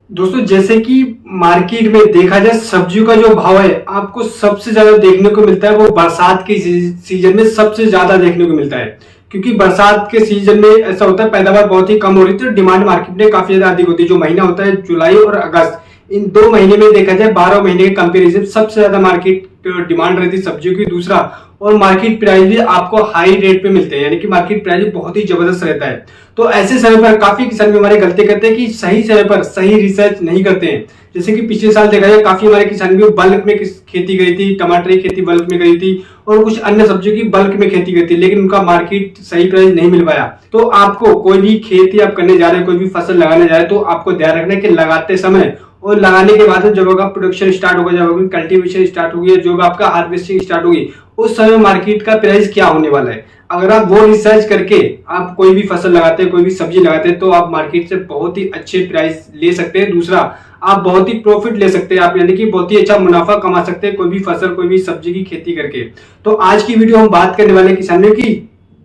दोस्तों, जैसे कि मार्केट में देखा जाए सब्जियों का जो भाव है आपको सबसे ज्यादा देखने को मिलता है वो बरसात के सीजन में सबसे ज्यादा देखने को मिलता है। क्योंकि बरसात के सीजन में ऐसा होता है, पैदावार बहुत ही कम हो रही थी और डिमांड मार्केट में काफी ज्यादा अधिक होती है। जो महीना होता है जुलाई और अगस्त, इन 2 महीने में देखा जाए 12 महीने के कंपेरिजन सबसे ज्यादा मार्केट डिमांड रहती है सब्जियों की। दूसरा, और मार्केट प्राइस भी आपको हाई रेट पे मिलते हैं, यानी कि मार्केट प्राइस बहुत ही जबरदस्त रहता है। तो ऐसे समय पर काफी किसान भी हमारे गलती करते हैं कि सही समय पर सही रिसर्च नहीं करते हैं। जैसे कि पिछले साल देखा जाए काफी हमारे किसान भी बल्क में खेती करी थी, टमाटर की खेती बल्क में करी थी और कुछ अन्य सब्जियों की बल्क में खेती करी थी, लेकिन उनका मार्केट सही प्राइस नहीं मिल पाया। तो आपको कोई भी खेती आप करने जा रहे हैं, कोई भी फसल लगाने जा रहे हैं, तो आपको ध्यान रखना है कि लगाते समय और लगाने के बाद जब आपका प्रोडक्शन स्टार्ट होगा, जब आपकी कल्टीवेशन स्टार्ट होगी, जो भी आपका हार्वेस्टिंग स्टार्ट होगी, उस समय मार्केट का प्राइस क्या होने वाला है। अगर आप वो रिसर्च करके आप कोई भी फसल लगाते हैं, कोई भी सब्जी लगाते हैं, तो आप मार्केट से बहुत ही अच्छे प्राइस ले सकते हैं। दूसरा, आप बहुत ही प्रॉफिट ले सकते हैं, आप यानी कि बहुत ही अच्छा मुनाफा कमा सकते हैं कोई भी फसल, कोई भी सब्जी की खेती करके। तो आज की वीडियो हम बात करने वाले किसानों की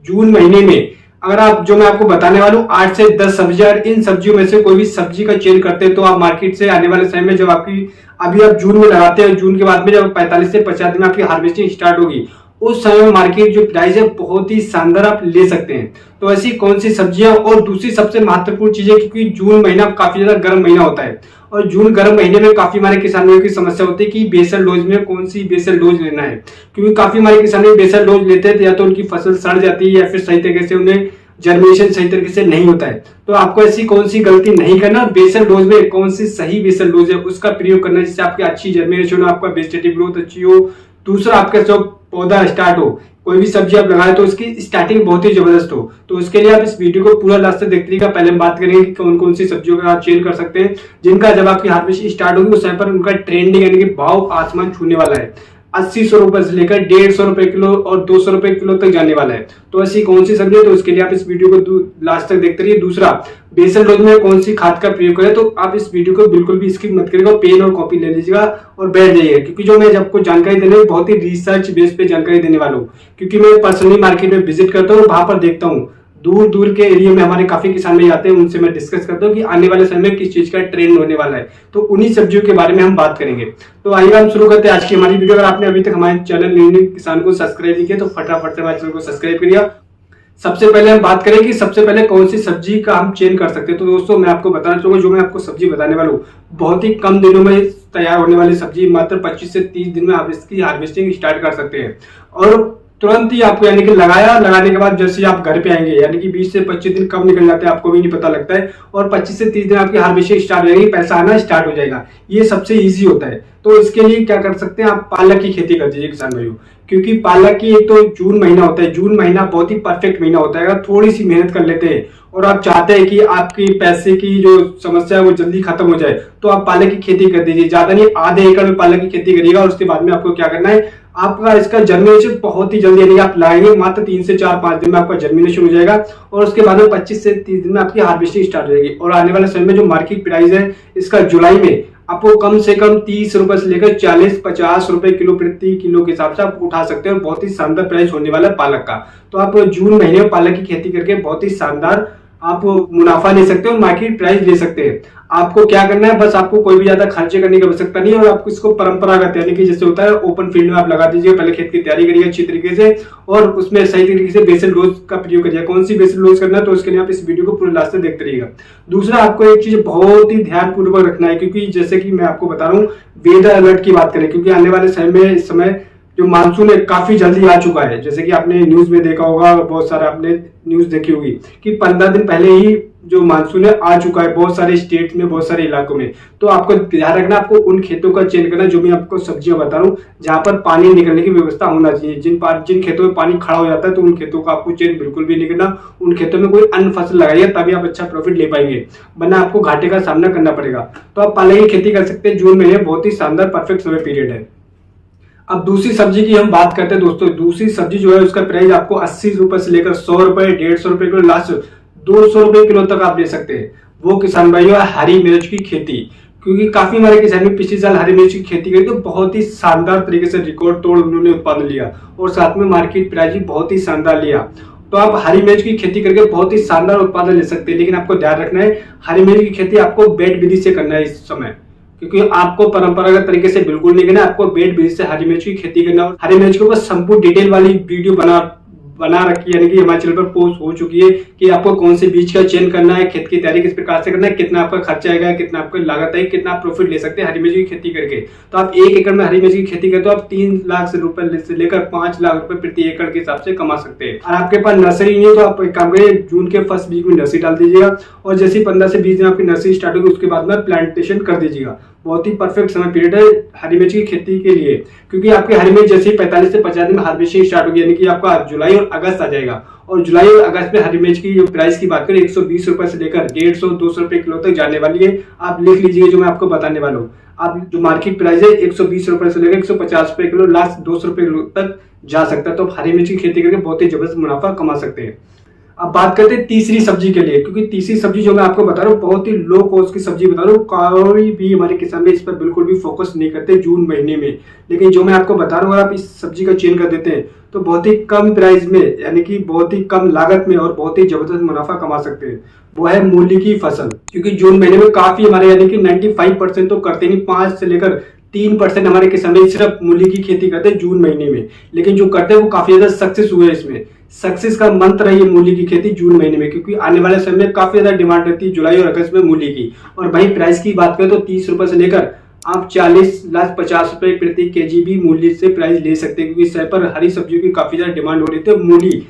जून महीने में अगर आप, जो मैं आपको बताने वाला हूँ, 8 से 10 सब्जियां, इन सब्जियों में से कोई भी सब्जी का चयन करते हैं तो आप मार्केट से आने वाले समय में, जब आपकी अभी आप जून में लगाते हैं, जून के बाद में जब 45 से 50 दिन में आपकी हार्वेस्टिंग स्टार्ट होगी, उस समय मार्केट जो प्राइस है बहुत ही शानदार आप ले सकते हैं। तो ऐसी कौन सी सब्जियां, और दूसरी सबसे महत्वपूर्ण चीज है क्योंकि जून महीना काफी ज्यादा गर्म महीना होता है और जून गर्म महीने में काफी हमारे किसानों की समस्या होती है कि बेसल डोज में कौन सी बेसल डोज लेना है। क्योंकि काफी हमारे किसान बेसल डोज लेते हैं तो या तो उनकी फसल सड़ जाती है या फिर सही तरीके से उन्हें जर्मिनेशन सही तरीके से नहीं होता है। तो आपको ऐसी कौन सी गलती नहीं करना, बेसल डोज में कौन सी सही बेसल डोज है उसका प्रयोग करना, जिससे आपकी अच्छी जर्मिनेशन हो, आपका वेजिटेटिव ग्रोथ अच्छी हो। दूसरा, आपका जो पौधा स्टार्ट हो, कोई भी सब्जी आप लगाए तो उसकी स्टार्टिंग बहुत ही जबरदस्त हो। तो उसके लिए आप इस वीडियो को पूरा लास्ट तक देखते रहिएगा। पहले हम बात करेंगे कि कौन कौन सी सब्जियों का आप चेंज कर सकते हैं जिनका जब आपकी हार्वेस्ट स्टार्ट होगी उस समय पर उनका ट्रेंडिंग यानी कि भाव आसमान छूने वाला है। 80-100 रुपए से लेकर 150 रुपए किलो और 200 रुपए किलो तक जाने वाला है। तो ऐसी कौन सी सब्जी है, तो उसके लिए आप इस वीडियो को लास्ट तक देखते रहिए। दूसरा, बेसल डोज में कौन सी खाद का प्रयोग करें, तो आप इस वीडियो को बिल्कुल भी स्किप मत करिएगा, पेन और कॉपी ले लीजिएगा और बैठ जाइएगा, क्योंकि जो मैं आपको जानकारी देने बहुत ही रिसर्च बेस पे जानकारी देने वाला हूँ। क्योंकि मैं पर्सनली मार्केट में विजिट करता हूँ, वहां पर देखता हूँ, दूर दूर के एरिया में हमारे काफी किसान भाई आते हैं, उनसे मैं डिस्कस करता हूँ कि आने वाले समय में किस चीज का ट्रेंड होने वाला है। तो उन्हीं सब्जियों के बारे में हम बात करेंगे। तो आइए हम शुरू करते हैं आज की हमारी वीडियो। अगर आपने अभी तक हमारे चैनल न्यू किसान को सब्सक्राइब नहीं किया तो फटाफट से हमारे चैनल को सब्सक्राइब करिए। सबसे पहले हम बात करें कि सबसे पहले कौन सी सब्जी का हम चेंज कर सकते हैं। तो दोस्तों, मैं आपको बताना चाहूंगा, जो मैं आपको सब्जी बताने वाला हूँ बहुत ही कम दिनों में तैयार होने वाली सब्जी, मात्र 25 से 30 दिन में आप इसकी हार्वेस्टिंग स्टार्ट कर सकते हैं और तुरंत ही आपको, यानी कि लगाने के बाद जैसे आप घर पे आएंगे, यानी कि 20 से 25 दिन कब निकल जाते हैं आपको भी नहीं पता लगता है और 25 से 30 दिन आपकी हार्वेस्टिंग स्टार्ट हो जाएगी, पैसा आना स्टार्ट हो जाएगा। ये सबसे ईजी होता है। तो इसके लिए क्या कर सकते हैं, आप पालक की खेती कर दीजिए किसान भाइयों। क्योंकि पालक की एक तो जून महीना होता है, जून महीना बहुत ही परफेक्ट महीना होता है। अगर थोड़ी सी मेहनत कर लेते हैं और आप चाहते हैं कि आपकी पैसे की जो समस्या है वो जल्दी खत्म हो जाए, तो आप पालक की खेती कर दीजिए। ज्यादा नहीं, आधे एकड़ में पालक की खेती करिएगा और उसके बाद में आपको क्या करना है, आपका इसका जर्मिनेशन बहुत ही जल्दी, यानी आप लगाएंगे मात्र 3 से 4-5 दिन में आपका जर्मिनेशन हो जाएगा और उसके बाद में 25 से 30 दिन में आपकी हार्वेस्टिंग स्टार्ट हो जाएगी। और आने वाले समय में जो मार्केट प्राइस है इसका जुलाई में आपको कम से कम 30 रुपए से लेकर 40-50 रुपए किलो प्रति किलो के हिसाब से आप उठा सकते हैं और बहुत ही शानदार प्राइस होने वाला है पालक का। तो आप जून महीने में पालक की खेती करके बहुत ही शानदार आप मुनाफा ले सकते हो और मार्केट प्राइस ले सकते हैं। आपको क्या करना है, बस आपको कोई भी ज्यादा खर्चे करने की आवश्यकता नहीं है और आपको इसको परंपरागत, यानी कि जैसे होता है ओपन फील्ड में आप लगा दीजिए। पहले खेत की तैयारी करिए अच्छी तरीके से और उसमें सही तरीके से बेसल डोज का प्रयोग करिए। कौन सी बेसल डोज करना है, तो उसके लिए आप इस वीडियो को पूरे लास्ट तक देखते रहिएगा। दूसरा, आपको एक चीज बहुत ही ध्यानपूर्वक रखना है, क्योंकि जैसे कि मैं आपको बता रहा हूँ वेदर अलर्ट की बात करें, क्योंकि आने वाले समय में इस समय जो मानसून है काफी जल्दी आ चुका है। जैसे कि आपने न्यूज में देखा होगा, बहुत सारा आपने न्यूज देखी होगी कि 15 दिन पहले ही जो मानसून है आ चुका है बहुत सारे स्टेट में, बहुत सारे इलाकों में। तो आपको ध्यान रखना, आपको उन खेतों का चयन करना जो मैं आपको सब्जियां बता रहा हूँ जहां पर पानी निकलने की व्यवस्था होना चाहिए। जिन खेतों में पानी खड़ा हो जाता है तो उन खेतों का आपको चयन बिल्कुल भी नहीं करना। उन खेतों में कोई अन्य फसल लगाइए, तभी आप अच्छा प्रॉफिट ले पाएंगे, वरना आपको घाटे का सामना करना पड़ेगा। तो आप पालक की खेती कर सकते हैं, जून महीने बहुत ही शानदार परफेक्ट समय पीरियड है। अब दूसरी सब्जी की हम बात करते हैं दोस्तों। दूसरी सब्जी जो है उसका प्राइस आपको 80 रुपए से लेकर 100 रुपए, 150 रुपए किलो, लास्ट 200 रुपए किलो तक आप ले सकते हैं। वो किसान भाइयों है हरी मिर्च की खेती। क्योंकि काफी हमारे किसान ने पिछले साल हरी मिर्च की खेती करी तो बहुत ही शानदार तरीके से रिकॉर्ड तोड़ उन्होंने उत्पादन लिया और साथ में मार्केट प्राइस भी बहुत ही शानदार लिया। तो आप हरी मिर्च की खेती करके बहुत ही शानदार उत्पादन ले सकते हैं। लेकिन आपको ध्यान रखना है, हरी मिर्च की खेती आपको बेड विधि से करना है इस समय, क्योंकि आपको परंपरागत तरीके से बिल्कुल नहीं करना, आपको बेड विधि से हरी मिर्च की खेती करना। और हरी मिर्च के ऊपर संपूर्ण डिटेल वाली वीडियो बना रखी है, यानी कि हमारे चैनल पर पोस्ट हो चुकी है कि आपको कौन से बीज का चयन करना है, खेत की तैयारी किस प्रकार से करना है, कितना आपका खर्चा आएगा, कितना आपका लागत है, कितना प्रॉफिट ले सकते हैं हरी मिर्च की खेती करके। तो आप 1 एकड़ में हरी मिर्च की खेती करते हो, आप 3 लाख रुपए से लेकर 5 लाख रुपए प्रति एकड़ के हिसाब से कमा सकते हैं। और आपके पास नर्सरी नहीं है तो आप एक काम करिए, जून के फर्स्ट वीक में नर्सरी डाल दीजिएगा, और जैसे ही 15 से 20 दिन आपकी नर्सरी स्टार्ट होगी उसके बाद में प्लांटेशन कर दीजिएगा। बहुत ही परफेक्ट समय पीरियड है हरी मिर्च की खेती के लिए, क्योंकि आपकी हरी मिर्च जैसे ही 45 से 50 दिन में हार्वेस्टिंग स्टार्ट होगी, यानी कि आपका जुलाई और अगस्त आ जाएगा। और जुलाई और अगस्त में हरी मिर्च की जो प्राइस की बात करें 120 रुपए से लेकर 150-200 रुपए किलो तक जाने वाली है। आप लिख लीजिए जो मैं आपको बताने वाला हूँ। आप जो मार्केट प्राइस है 120 रुपए से लेकर 150 रुपए किलो, लास्ट 200 रुपए किलो तक जा सकता है। तो आप हरी मिर्च की खेती करके बहुत ही जबरदस्त मुनाफा कमा सकते हैं। अब बात करते हैं तीसरी सब्जी के लिए, क्योंकि तीसरी सब्जी जो मैं आपको बता रहा हूँ बहुत ही लो कॉस्ट की सब्जी बता रहा हूँ। कोई भी हमारे किसान इस पर बिल्कुल भी फोकस नहीं करते जून महीने में, लेकिन जो मैं आपको बता रहा हूँ अगर आप इस सब्जी का चयन कर देते हैं तो बहुत ही कम प्राइस में, यानी कि बहुत ही कम लागत में और बहुत ही जबरदस्त मुनाफा कमा सकते हैं। वो है मूली की फसल, क्योंकि जून महीने में काफी हमारे यानी कि 95% तो करते नहीं, 5 से लेकर 3% हमारे किसान सिर्फ मूली की खेती करते हैं जून महीने में, लेकिन जो करते हैं वो काफी ज्यादा सक्सेस हुए। इसमें सक्सेस का मंत्र है ये मूली की खेती जून महीने में, क्योंकि आने वाले समय में काफी ज्यादा डिमांड रहती है जुलाई और अगस्त में मूली की। और वही प्राइस की बात करें तो 30 रुपए से लेकर आप 40 लाख 50 रुपए प्रति केजी भी मूली से प्राइस ले सकते हैं, क्योंकि इस समय पर हरी सब्जियों की काफी ज्यादा डिमांड हो रही है। मूली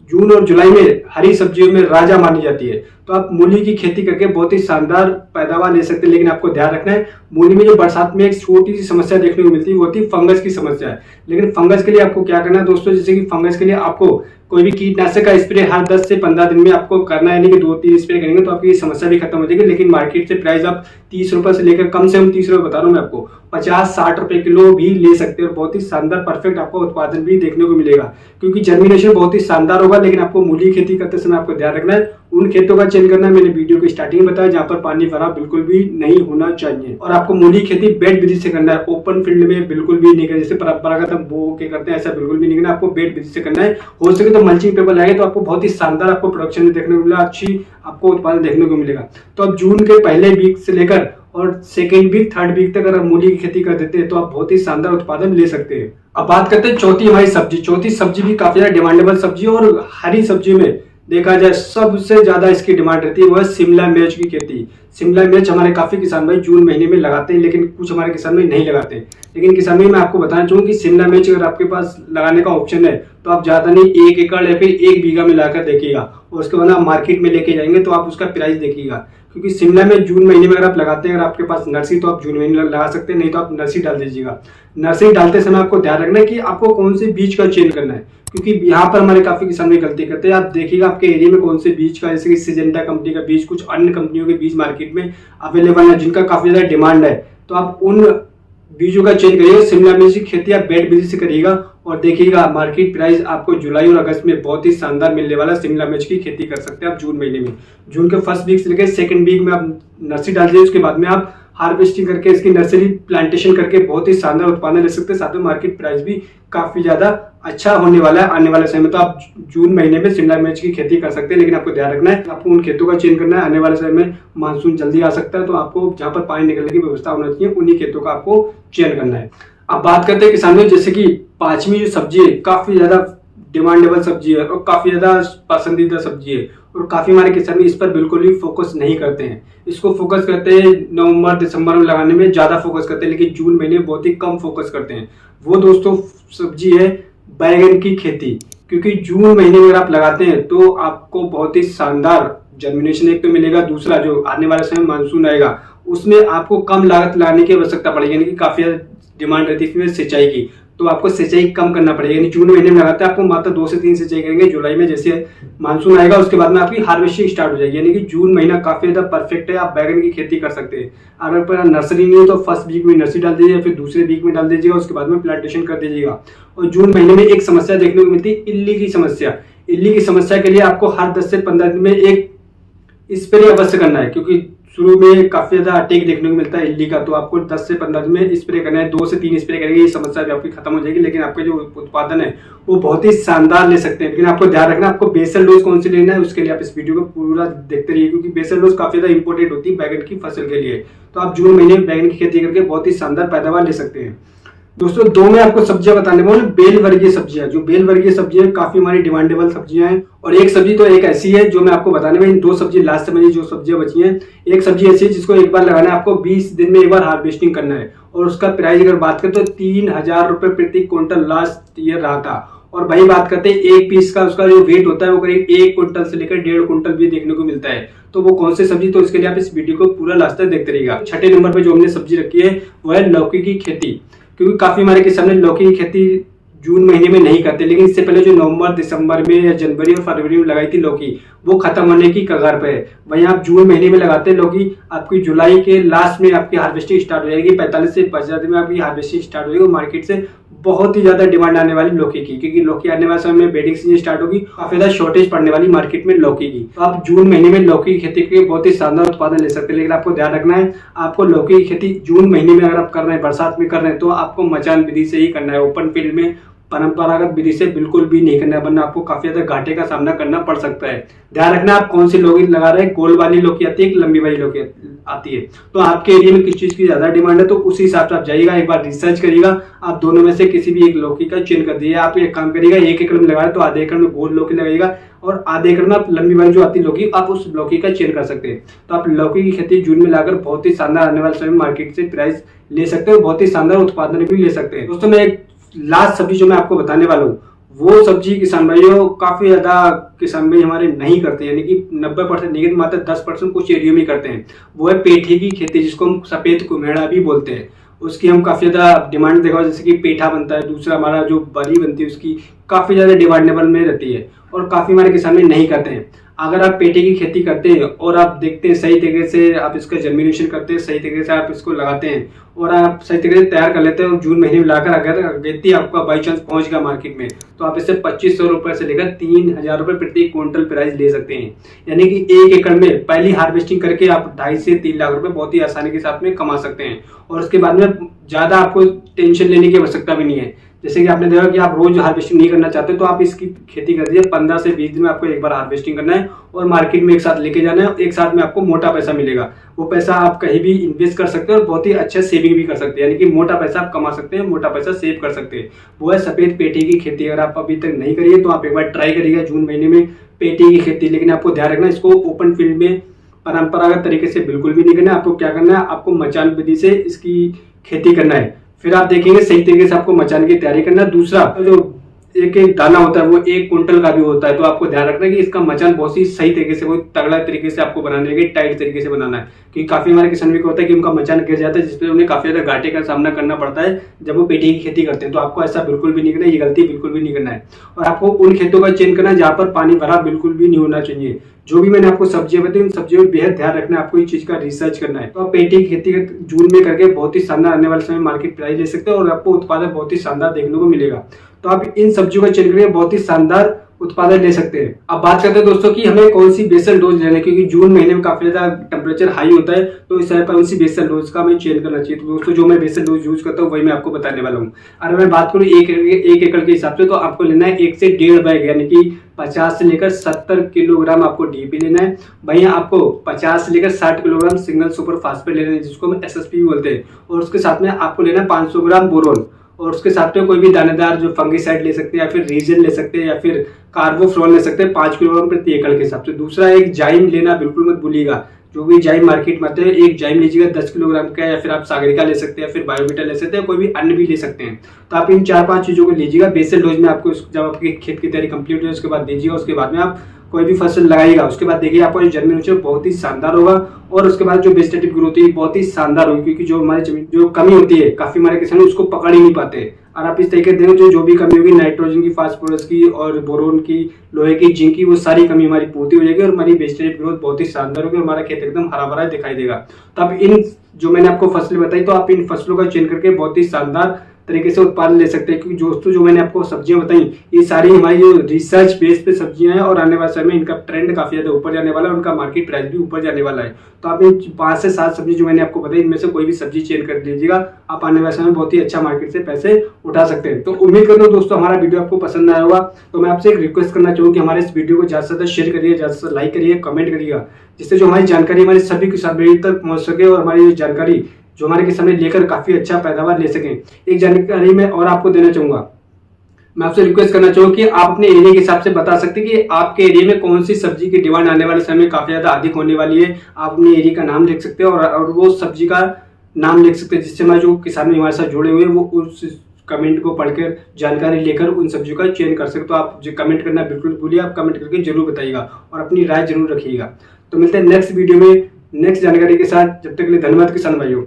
जून और जुलाई में हरी सब्जियों में राजा मानी जाती है, तो आप मूली की खेती करके बहुत ही शानदार पैदावार ले सकते हैं। लेकिन आपको ध्यान रखना है, मूली में जो बरसात में एक छोटी सी समस्या देखने को मिलती है वो होती है फंगस की समस्या है। लेकिन फंगस के लिए आपको क्या करना है दोस्तों, जैसे कि फंगस के लिए आपको कोई भी कीटनाशक का स्प्रे हर 10 से 15 दिन में आपको करना है, यानी कि 2-3 स्प्रे करेंगे तो आपकी समस्या भी खत्म हो जाएगी। लेकिन मार्केट से प्राइस आप 30 रुपए से लेकर कम से कम 30 रुपए बता रहा हूँ मैं आपको, 50-60 रुपए किलो भी ले सकते हैं और बहुत ही शानदार परफेक्ट आपको उत्पादन भी देखने को मिलेगा, क्योंकि जर्मिनेशन बहुत ही शानदार होगा। लेकिन आपको मूली खेती करते समय आपको ध्यान रखना है, उन खेतों का चयन करना है, मैंने वीडियो की स्टार्टिंग में बताया, जहां पर पानी भरा बिल्कुल भी नहीं होना चाहिए। और आपको मूली खेती बेड विधि से करना है, ओपन फील्ड में बिल्कुल भी नहीं करना, जैसे परंपरागत हम बो के करते हैं ऐसा बिल्कुल भी नहीं करना, आपको बेड विधि से करना है। हो सके तो मल्चिंग पेपर लगाए तो आपको बहुत ही शानदार आपको प्रोडक्शन देखने को मिलेगा, अच्छी आपको उत्पादन देखने को मिलेगा। तो अब जून के पहले वीक से लेकर और सेकेंड वीक 3rd वीक तक अगर आप मूली की खेती कर देते हैं तो आप बहुत ही शानदार उत्पादन ले सकते हैं। अब बात करते हैं चौथी हमारी सब्जी। चौथी सब्जी भी काफी ज्यादा डिमांडेबल सब्जी है, और हरी सब्जी में देखा जाए सबसे ज्यादा इसकी डिमांड रहती है वो है शिमला मिर्च की खेती। शिमला मिर्च हमारे काफी किसान भाई जून महीने में लगाते हैं, लेकिन कुछ हमारे किसान भाई नहीं लगाते। लेकिन किसान भाई मैं आपको बताना चाहूंगा कि शिमला मिर्च अगर आपके पास लगाने का ऑप्शन है तो आप ज्यादा नहीं 1 एकड़ या फिर 1 बीघा में लाकर देखिएगा, और उसके बाद आप मार्केट में लेके जाएंगे तो आप उसका प्राइस देखिएगा। क्योंकि शिमला में जून महीने में अगर आप लगाते हैं, अगर आपके पास नर्सरी तो आप जून महीने में लगा सकते हैं, नहीं तो आप नर्सरी डाल दीजिएगा। नर्सरी डालते समय आपको ध्यान रखना है कि आपको कौन से बीज का चयन करना है, क्योंकि यहाँ पर हमारे काफी किसान भी गलती करते हैं। आप देखिएगा आपके एरिया में कौन से बीज का, जैसे कि सिजेंटा कंपनी का बीज, कुछ अन्य कंपनियों के बीज मार्केट में अवेलेबल है जिनका काफी ज्यादा डिमांड है, तो आप उन बीजों का चयन करिएगा। शिमला मिर्च की खेती आप बेड विधि से करिएगा और देखिएगा मार्केट प्राइस आपको जुलाई और अगस्त में बहुत ही शानदार मिलने वाला। शिमला मिर्च की खेती कर सकते हैं आप जून महीने में। जून के फर्स्ट वीक से लेकर सेकंड वीक में आप नर्सरी डाल दीजिए, उसके बाद में आप हार्वेस्टिंग करके इसकी नर्सरी प्लांटेशन करके बहुत ही शानदार उत्पादन ले सकते हैं। साथ में मार्केट प्राइस भी काफी ज्यादा अच्छा होने वाला है आने वाले समय में। तो आप जून महीने में शिमला मिर्च की खेती कर सकते हैं, लेकिन आपको ध्यान रखना है आपको उन खेतों का चयन करना है। आने वाले समय में मानसून जल्दी आ सकता है, तो आपको जहां पर पानी निकलने की व्यवस्था होना चाहिए उन्हीं खेतों का आपको चयन करना है। अब बात करते हैं किसानों, जैसे कि 5वीं जो सब्जी है काफी ज्यादा डिमांडेबल सब्जी है और काफी ज्यादा पसंदीदा सब्जी है, और काफी हमारे किसान इस पर बिल्कुल भी फोकस नहीं करते हैं। इसको फोकस करते हैं नवंबर दिसंबर में लगाने में ज्यादा फोकस करते हैं, लेकिन जून महीने में बहुत ही कम फोकस करते हैं। वो दोस्तों सब्जी है बैगन की खेती, क्योंकि जून महीने में अगर आप लगाते हैं तो आपको बहुत ही शानदार जर्मिनेशन एक तो मिलेगा, दूसरा जो आने वाले समय मानसून आएगा उसमें आपको कम लागत लगाने की आवश्यकता पड़ेगी, यानी कि काफी डिमांड रहती है इसमें सिंचाई की, तो आपको सिंचाई कम करना पड़ेगा। यानी जून महीने में लगाते हैं आपको मात्र 2 से 3 सिंचाई करेंगे, जुलाई में जैसे मानसून आएगा उसके बाद में आपकी हार्वेस्टिंग स्टार्ट हो जाएगी। यानी कि जून महीना काफी ज्यादा परफेक्ट है, आप बैगन की खेती कर सकते हैं। अगर नर्सरी नहीं है तो फर्स्ट वीक में नर्सरी डाल दीजिए, फिर दूसरे वीक में डाल दीजिएगा, उसके बाद में प्लांटेशन कर दीजिएगा। और जून महीने में एक समस्या देखने को मिलती है इल्ली की समस्या। इल्ली की समस्या के लिए आपको हर 10 से 15 दिन में एक स्प्रे अवश्य करना है, क्योंकि शुरू में काफी ज्यादा अटैक देखने को मिलता है इल्ली का, तो आपको 10 से 15 दिन में स्प्रे करना है, 2 से 3 स्प्रे करेंगे ये समस्या भी आपकी खत्म हो जाएगी। लेकिन आपका जो उत्पादन है वो बहुत ही शानदार ले सकते हैं। लेकिन आपको ध्यान रखना आपको बेसल डोज कौन सी लेना है, उसके लिए आप इस वीडियो को पूरा देखते रहिए, क्योंकि बेसल डोज काफी ज्यादा इंपॉर्टेंट होती है बैगन की फसल के लिए। तो आप जून महीने में बैगन की खेती करके बहुत ही शानदार पैदावार ले सकते हैं। दोस्तों दो मैं आपको सब्जियां बताने वाला हूं, बेल वर्गीय सब्जियां। जो बेल वर्गीय सब्जियां काफी हमारी डिमांडेबल सब्जियां हैं, और एक सब्जी तो एक ऐसी है जो मैं आपको बताने में, इन 2 सब्जी लास्ट में जो सब्जियां बची हैं, एक सब्जी ऐसी है जिसको एक बार लगाना है, आपको 20 दिन में एक बार हार्वेस्टिंग करना है, और उसका प्राइस अगर बात करें तो 3000 रुपए प्रति क्विंटल लास्ट ईयर रहा था। और वही बात करते हैं एक पीस का उसका जो वेट होता है वो करीब 1 क्विंटल से लेकर 1.5 क्विंटल भी देखने को मिलता है। तो वो कौन सी सब्जी, तो इसके लिए आप इस वीडियो को पूरा लास्ट तक देखते रहिएगा। छठे नंबर पे जो हमने सब्जी रखी है वो है लौकी की खेती, क्योंकि काफी हमारे किसान ने लौकी की खेती जून महीने में नहीं करते, लेकिन इससे पहले जो नवंबर दिसंबर में या जनवरी और फरवरी में लगाई थी लौकी, वो खत्म होने की कगार पे है। वहीं आप जून महीने में लगाते हैं लौकी, आपकी जुलाई के लास्ट में आपकी हार्वेस्टिंग स्टार्ट हो जाएगी, 45 से 50 दिन में आपकी हार्वेस्टिंग स्टार्ट हो जाएगी। मार्केट से बहुत ही ज्यादा डिमांड आने वाली लौकी की, क्योंकि लौकी आने वाले समय में बेडिंग सीजन स्टार्ट होगी, काफी ज्यादा शॉर्टेज पड़ने वाली मार्केट में लौकी की। तो आप जून महीने में लौकी की खेती करके बहुत ही शानदार उत्पादन ले सकते हैं। लेकिन आपको ध्यान रखना है, आपको लौकी की खेती जून महीने में अगर आप कर रहे हैं, बरसात में कर रहे हैं, तो आपको मचान विधि से ही करना है। ओपन फील्ड में परंपरागत विधि से बिल्कुल भी नहीं करना है, वरना आपको काफी ज्यादा घाटे का सामना करना पड़ सकता है। ध्यान रखना आप कौन सी लौकी लगा रहे हैं, गोल वाली लौकी आती है कि लंबी वाली लौकी आती है, तो आपके एरिया में किस चीज की ज्यादा डिमांड है, तो उसी हिसाब से आप जाइएगा, एक बार रिसर्च करिएगा, आप दोनों में से किसी भी एक लौकी का चयन कर दीजिए। आप एक काम करिएगा, 1 एकड़ में लगा रहे तो आधे एकड़ में गोल लौकी लगाइएगा, और आधे एकड़ में आप लंबी वाली जो आती है लौकी, आप उस लौकी का चयन कर सकते हैं। तो आप लौकी की खेती जून में लाकर बहुत ही शानदार आने वाले समय में मार्केट से प्राइस ले सकते हैं, बहुत ही शानदार उत्पादन भी ले सकते हैं। दोस्तों मैं एक लास्ट सब्जी जो मैं आपको बताने वाला हूँ, वो सब्जी किसान भाइयों काफी ज्यादा किसान भाई हमारे नहीं करते, यानी कि 90% नहीं, मात्र 10% कुछ एरियो में करते हैं। वो है पेठे की खेती, जिसको हम सफेद कुम्हेड़ा भी बोलते हैं। उसकी हम काफी ज्यादा डिमांड देखा, जैसे कि पेठा बनता है, दूसरा हमारा जो बरी बनती है उसकी काफी ज्यादा डिमांडेबल में रहती है, और काफी हमारे किसान भाई नहीं करते हैं। अगर आप पेठे की खेती करते हैं और आप देखते हैं सही तरीके से आप इसका जर्मिनेशन करते हैं, सही तरीके से आप इसको लगाते हैं और आप सही तरीके से तैयार कर लेते हैं, और जून महीने में लाकर अगर अगेती आपका बाई चांस पहुंच गया मार्केट में, तो आप इससे 2500 रुपए से लेकर 3000 रुपए प्रति क्विंटल प्राइस ले सकते हैं। यानी कि 1 एकड़ में पहली हार्वेस्टिंग करके आप 2.5 से 3 लाख रुपए बहुत ही आसानी के साथ में कमा सकते हैं, और उसके बाद में ज्यादा आपको टेंशन लेने की आवश्यकता भी नहीं है। जैसे कि आपने देखा कि आप रोज हार्वेस्टिंग नहीं करना चाहते, तो आप इसकी खेती कर दीजिए, 15 से 20 दिन में आपको एक बार हार्वेस्टिंग करना है और मार्केट में एक साथ लेके जाना है, एक साथ में आपको मोटा पैसा मिलेगा। वो पैसा आप कहीं भी इन्वेस्ट कर सकते हैं और बहुत ही अच्छा सेविंग भी कर सकते हैं, यानी कि मोटा पैसा आप कमा सकते हैं, मोटा पैसा सेव कर सकते हैं। वो है सफेद पेठे की खेती। अगर आप अभी तक नहीं करिए तो आप एक बार ट्राई करिएगा जून महीने में पेठे की खेती। लेकिन आपको ध्यान रखना, इसको ओपन फील्ड में परंपरागत तरीके से बिल्कुल भी नहीं करना है। आपको क्या करना है, आपको मचान विधि से इसकी खेती करना है। फिर आप देखेंगे सही तरीके से आपको मचाने की तैयारी करना है। दूसरा जो एक एक दाना होता है वो 1 क्विंटल का भी होता है, तो आपको ध्यान रखना है कि इसका मचान बहुत ही सही तरीके से, वो तगड़ा तरीके से आपको बनाने है, टाइट तरीके से बनाना है। क्योंकि काफी हमारे किसान भी को होता है कि उनका मचान गिर जाता है, जिसपे उन्हें काफी ज्यादा घाटे का सामना करना पड़ता है जब वो पेठे की खेती करते हैं। तो आपको ऐसा बिल्कुल भी नहीं करना है, ये गलती बिल्कुल भी नहीं करना है। और आपको उन खेतों का चयन करना है जहां पर पानी भरा बिल्कुल भी नहीं होना चाहिए। जो भी मैंने आपको सब्जियां बताई, उन सब्जियों में बेहद ध्यान रखना है, आपको इस चीज का रिसर्च करना है। तो आप पेठे की खेती जून में करके बहुत ही शानदार आने वाले समय मार्केट प्राइस ले सकते हैं, और आपको उत्पादन बहुत ही शानदार देखने को मिलेगा। तो आप इन सब्जियों का चयन करके बहुत ही शानदार उत्पादन ले सकते हैं। अब बात करते हैं दोस्तों कि हमें कौन सी बेसल डोज लेना है, क्योंकि जून महीने में काफी ज्यादा टेम्परेचर हाई होता है, तो इस समय पर कौन सी बेसल डोज का हमें चयन करना चाहिए। तो दोस्तों जो मैं बेसल डोज यूज करता हूँ वही मैं आपको बताने वाला हूँ। अगर मैं बात करूँ एक एकड़ के हिसाब से, तो आपको लेना है 1 से 1.5 बैग, यानी कि 50 से लेकर 70 किलोग्राम आपको डीपी लेना है। वहीं आपको 50 से लेकर 60 किलोग्राम सिंगल सुपर फास्फेट लेना है, जिसको हम एसएसपी बोलते हैं। और उसके साथ में आपको लेना है 500 ग्राम बोरोन, और उसके साथ में कोई भी दानेदार जो फंगिसाइड ले सकते हैं, या फिर रीजन ले सकते हैं, या फिर कार्बोफ्लोर ले सकते हैं 5 किलोग्राम प्रति एकड़ के हिसाब से। दूसरा एक जाइम लेना बिल्कुल मत भूलिएगा, जो भी जाइम मार्केट में आते हैं, एक जाइम लीजिएगा 10 किलोग्राम का, या फिर आप सागरिका ले सकते हैं, या फिर बायोविटा ले सकते हैं, कोई भी अन्य भी ले सकते हैं। तो आप इन 4-5 चीजों को लीजिएगा। बेसल डोज में आपको जब आपकी खेत की तैयारी कंप्लीट हो उसके बाद दीजिएगा। उसके बाद में आप कोई भी फसल लगाइएगा, उसके बाद देखिए आपका जो जर्मिनेशन बहुत ही शानदार होगा, और उसके बाद जो वेजिटेटिव ग्रोथ है बहुत ही शानदार होगी। क्योंकि जो हमारी जमीन जो कमी होती है, काफी हमारे किसान उसको पकड़ ही नहीं पाते, और आप इस तरीके से देखें जो भी कमी होगी नाइट्रोजन की, फास्फोरस की, और बोरोन की, लोहे की, जिंक की, वो सारी कमी हमारी पूर्ति हो जाएगी, और हमारी वेजिटेटिव ग्रोथ बहुत ही शानदार होगी, और हमारा खेत एकदम हरा भरा दिखाई देगा। तो अब इन जो मैंने आपको फसलें बताई, तो आप इन फसलों का चयन करके बहुत ही शानदार तरीके से उत्पादन ले सकते हैं। क्योंकि दोस्तों जो मैंने आपको सब्जियां बताई ये सारी हमारी जो रिसर्च बेस पे सब्जियां हैं और आने वाले समय में इनका ट्रेंड काफी ज्यादा ऊपर जाने वाला है, उनका मार्केट प्राइस भी ऊपर जाने वाला है। तो आप इन 5 से 7 सब्जी जो मैंने आपको बताई इनमें से कोई भी सब्जी चेंज कर लीजिएगा, आप आने वाले समय में बहुत ही अच्छा मार्केट से पैसे उठा सकते हैं। तो उम्मीद करता हूं दोस्तों हमारा वीडियो आपको पसंद आया होगा। तो मैं आपसे एक रिक्वेस्ट करना चाहूँ कि हमारे इस वीडियो को ज्यादा से ज्यादा शेयर करिए, ज्यादा से ज्यादा लाइक करिए, कमेंट करिएगा, जिससे जो हमारी जानकारी हमारे सभी किसान भाइयों तक पहुंच सके और हमारी जानकारी जो हमारे किसान लेकर काफी अच्छा पैदावार ले सकें। एक जानकारी मैं और आपको देना चाहूंगा, मैं आपसे रिक्वेस्ट करना चाहूंगा कि आप अपने एरिया के हिसाब से बता सकते हैं कि आपके एरिया में कौन सी सब्जी की डिमांड आने वाले समय में काफी ज्यादा अधिक होने वाली है। आप अपने एरिया का नाम लिख सकते हैं और वो सब्जी का नाम लिख सकते हैं, जिससे हमारे जो किसान हमारे साथ जुड़े हुए हैं वो उस कमेंट को पढ़कर जानकारी लेकर उन सब्जियों का चयन कर सकते। तो आप जो कमेंट करना बिल्कुल भूलिए, आप कमेंट करके जरूर बताइएगा और अपनी राय जरूर रखिएगा। तो मिलते हैं नेक्स्ट वीडियो में नेक्स्ट जानकारी के साथ, जब तक के लिए धन्यवाद किसान भाइयों।